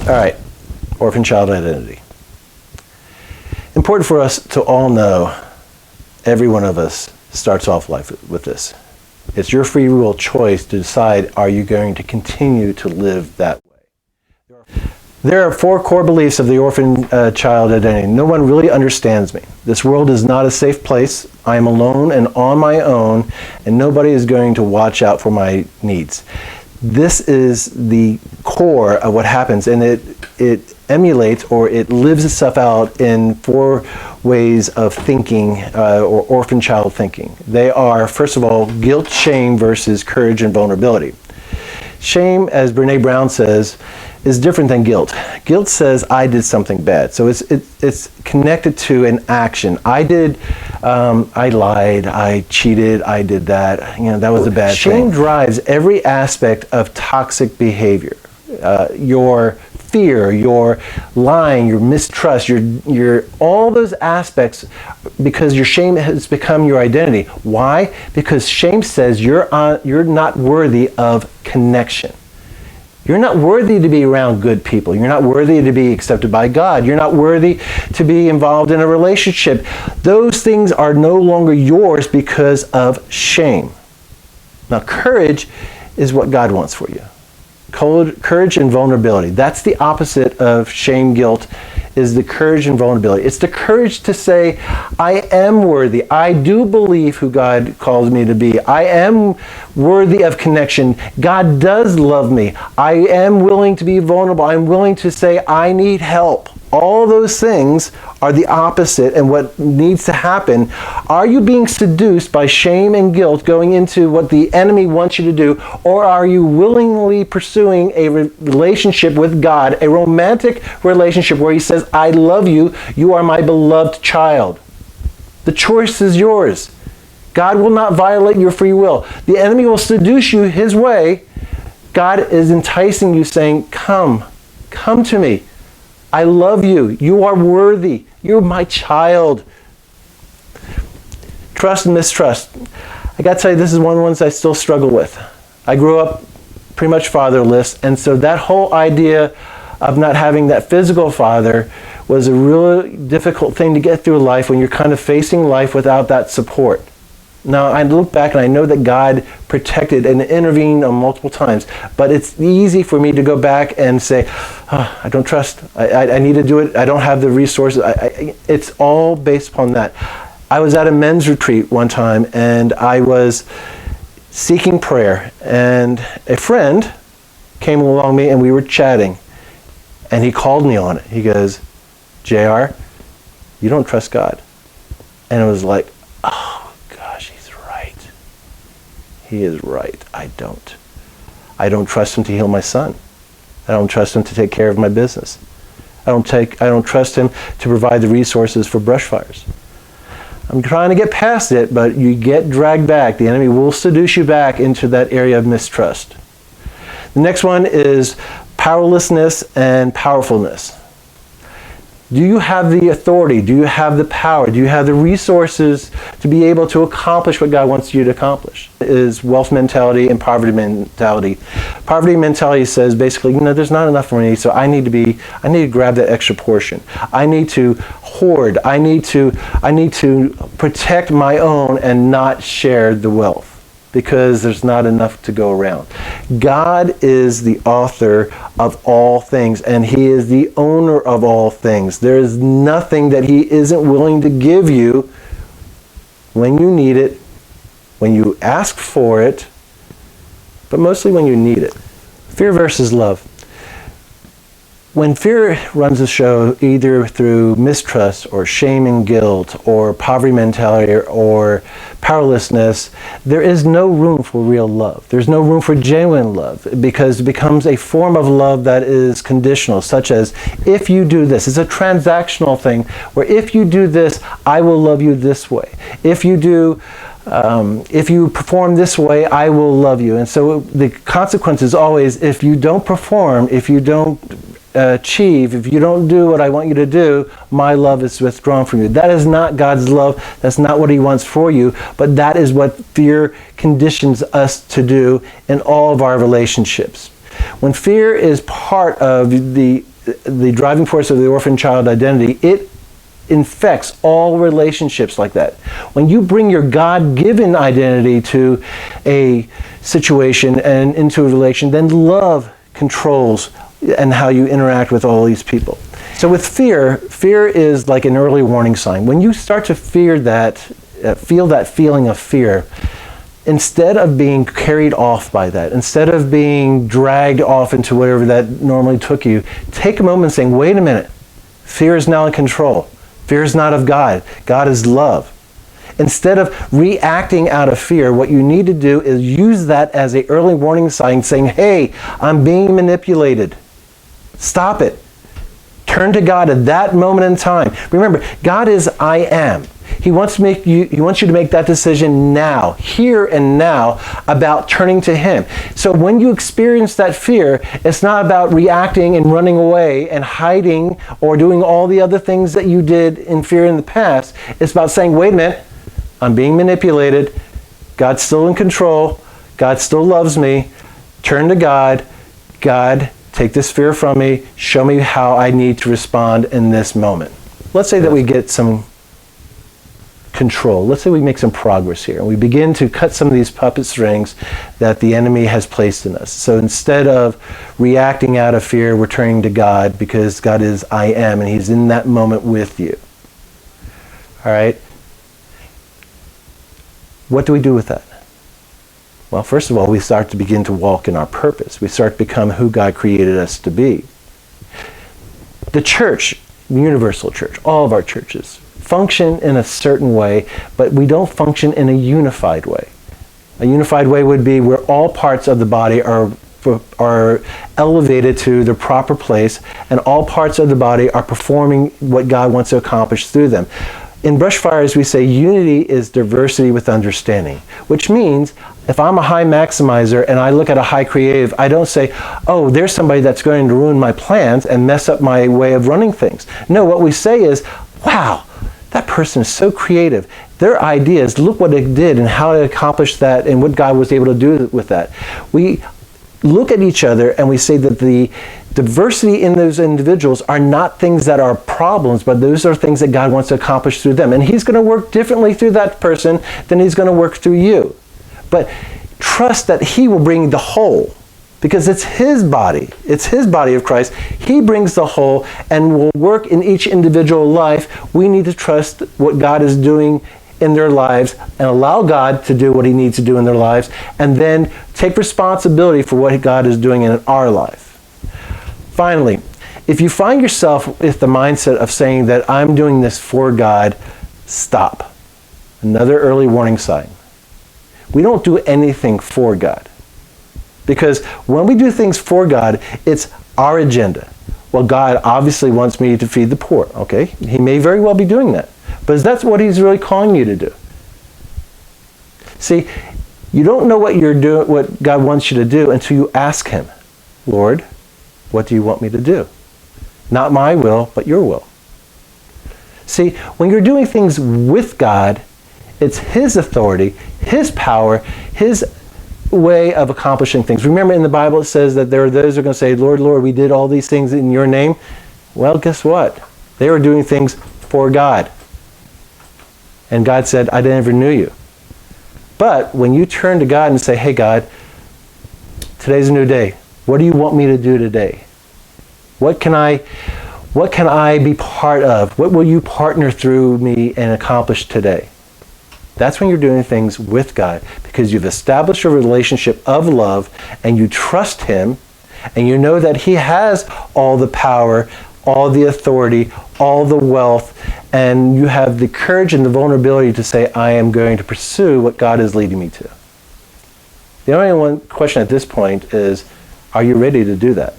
All right, Orphan Child Identity. Important for us to all know, every one of us starts off life with this. It's your free will choice to decide, are you going to continue to live that way? There are 4 core beliefs of the orphan child identity. No one really understands me. This world is not a safe place. I am alone and on my own, and nobody is going to watch out for my needs. This is the core of what happens, and it emulates, or it lives itself out in 4 ways of thinking, or orphan child thinking. They are, first of all, guilt, shame versus courage and vulnerability. Shame, as Brene Brown says, is different than guilt. Guilt says I did something bad, so it's connected to an action. I lied, I cheated, I did that. That was a bad thing. Shame drives every aspect of toxic behavior. Your fear, your lying, your mistrust, your all those aspects, because your shame has become your identity. Why? Because shame says you're not worthy of connection. You're not worthy to be around good people. You're not worthy to be accepted by God. You're not worthy to be involved in a relationship. Those things are no longer yours because of shame. Now, courage is what God wants for you. Courage and vulnerability. That's the opposite of shame, guilt, is the courage and vulnerability. It's the courage to say, I am worthy. I do believe who God calls me to be. I am worthy of connection. God does love me. I am willing to be vulnerable. I'm willing to say, I need help. All those things are the opposite, and what needs to happen. Are you being seduced by shame and guilt going into what the enemy wants you to do, or are you willingly pursuing a relationship with God, a romantic relationship where he says, I love you, you are my beloved child? The choice is yours. God will not violate your free will. The enemy will seduce you his way. God is enticing you, saying, come to me. I love you. You are worthy. You're my child. Trust and mistrust. I got to tell you, this is one of the ones I still struggle with. I grew up pretty much fatherless, and so that whole idea of not having that physical father was a really difficult thing to get through life when you're kind of facing life without that support. Now, I look back and I know that God protected and intervened on multiple times, but it's easy for me to go back and say, oh, I don't trust, I need to do it, I don't have the resources. It's all based upon that. I was at a men's retreat one time, and I was seeking prayer, and a friend came along me and we were chatting, and he called me on it. He goes, JR, you don't trust God. And it was like, oh, he is right. I don't. I don't trust him to heal my son. I don't trust him to take care of my business. I don't trust him to provide the resources for BrushFires. I'm trying to get past it, but you get dragged back. The enemy will seduce you back into that area of mistrust. The next one is powerlessness and powerfulness. Do you have the authority? Do you have the power? Do you have the resources to be able to accomplish what God wants you to accomplish? It is wealth mentality and poverty mentality. Poverty mentality says basically, there's not enough for me, so I need to grab that extra portion. I need to hoard. I need to protect my own and not share the wealth, because there's not enough to go around. God is the author of all things, and he is the owner of all things. There is nothing that he isn't willing to give you when you need it, when you ask for it, but mostly when you need it. Fear versus love. When fear runs the show, either through mistrust or shame and guilt or poverty mentality or powerlessness, there is no room for real love. There's no room for genuine love, because it becomes a form of love that is conditional, such as, if you do this. It's a transactional thing where if you do this, I will love you this way. If you perform this way, I will love you. And so the consequence is always, if you don't perform, if you don't achieve, if you don't do what I want you to do, my love is withdrawn from you. That is not God's love. That's not what he wants for you, but that is what fear conditions us to do in all of our relationships. When fear is part of the the driving force of the orphan child identity, it infects all relationships like that. When you bring your God-given identity to a situation and into a relation, then love controls and how you interact with all these people. So with fear, fear is like an early warning sign. When you start to fear that, feel that feeling of fear, instead of being carried off by that, instead of being dragged off into whatever that normally took you, take a moment and say, wait a minute, fear is now in control. Fear is not of God. God is love. Instead of reacting out of fear, what you need to do is use that as an early warning sign saying, hey, I'm being manipulated. Stop it. Turn to God at that moment in time. Remember, God is I am. He wants you to make that decision now, here and now, about turning to Him. So when you experience that fear, it's not about reacting and running away and hiding or doing all the other things that you did in fear in the past. It's about saying, wait a minute, I'm being manipulated. God's still in control. God still loves me. Turn to God. God, take this fear from me. Show me how I need to respond in this moment. Let's say that we get some control. Let's say we make some progress here and we begin to cut some of these puppet strings that the enemy has placed in us. So instead of reacting out of fear, we're turning to God because God is I am and He's in that moment with you. All right? What do we do with that? Well, first of all, we start to begin to walk in our purpose. We start to become who God created us to be. The church, the universal church, all of our churches, function in a certain way, but we don't function in a unified way. A unified way would be where all parts of the body are elevated to their proper place, and all parts of the body are performing what God wants to accomplish through them. In BrushFires, we say unity is diversity with understanding, which means if I'm a high maximizer and I look at a high creative, I don't say, oh, there's somebody that's going to ruin my plans and mess up my way of running things. No, what we say is, wow, that person is so creative. Their ideas, look what it did and how it accomplished that and what God was able to do with that. We look at each other and we say that the diversity in those individuals are not things that are problems, but those are things that God wants to accomplish through them. And He's going to work differently through that person than He's going to work through you. But trust that He will bring the whole, because it's His body. It's His body of Christ. He brings the whole and will work in each individual life. We need to trust what God is doing in their lives and allow God to do what He needs to do in their lives, and then take responsibility for what God is doing in our life. Finally, if you find yourself with the mindset of saying that I'm doing this for God, stop. Another early warning sign. We don't do anything for God. Because when we do things for God, it's our agenda. Well, God obviously wants me to feed the poor. Okay, He may very well be doing that. But that's what He's really calling you to do. See, you don't know what God wants you to do until you ask Him, Lord, what do you want me to do? Not my will, but your will. See, when you're doing things with God, it's His authority, His power, His way of accomplishing things. Remember in the Bible it says that there are those who are going to say, Lord, Lord, we did all these things in your name. Well, guess what? They were doing things for God. And God said, I never knew you. But when you turn to God and say, hey God, today's a new day. What do you want me to do today? What can I be part of? What will you partner through me and accomplish today? That's when you're doing things with God, because you've established a relationship of love and you trust Him and you know that He has all the power, all the authority, all the wealth, and you have the courage and the vulnerability to say, I am going to pursue what God is leading me to. The only one question at this point is, are you ready to do that?